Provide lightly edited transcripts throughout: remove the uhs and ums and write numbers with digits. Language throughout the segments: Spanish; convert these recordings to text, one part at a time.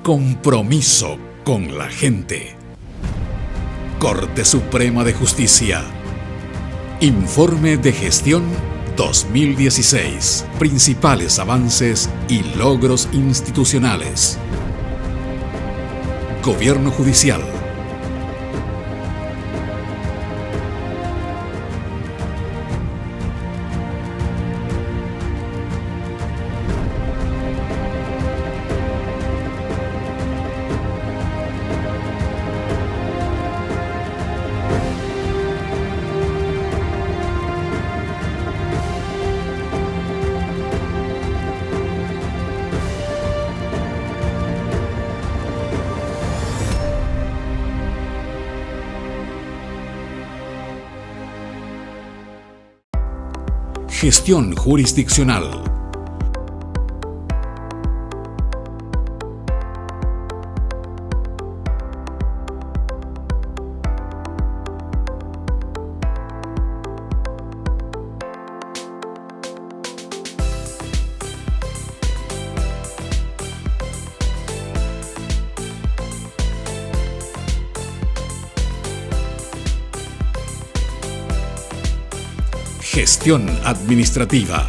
Compromiso con la gente. Corte Suprema de Justicia. Informe de gestión 2016. Principales avances y logros institucionales. Gobierno Judicial. Gestión jurisdiccional. Gestión administrativa.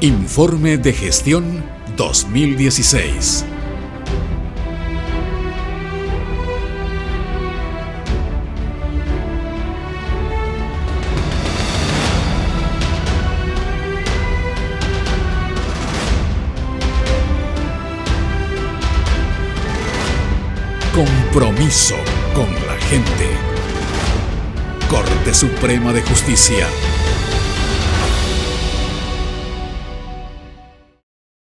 Informe de gestión 2016. Compromiso con la gente. Corte Suprema de Justicia.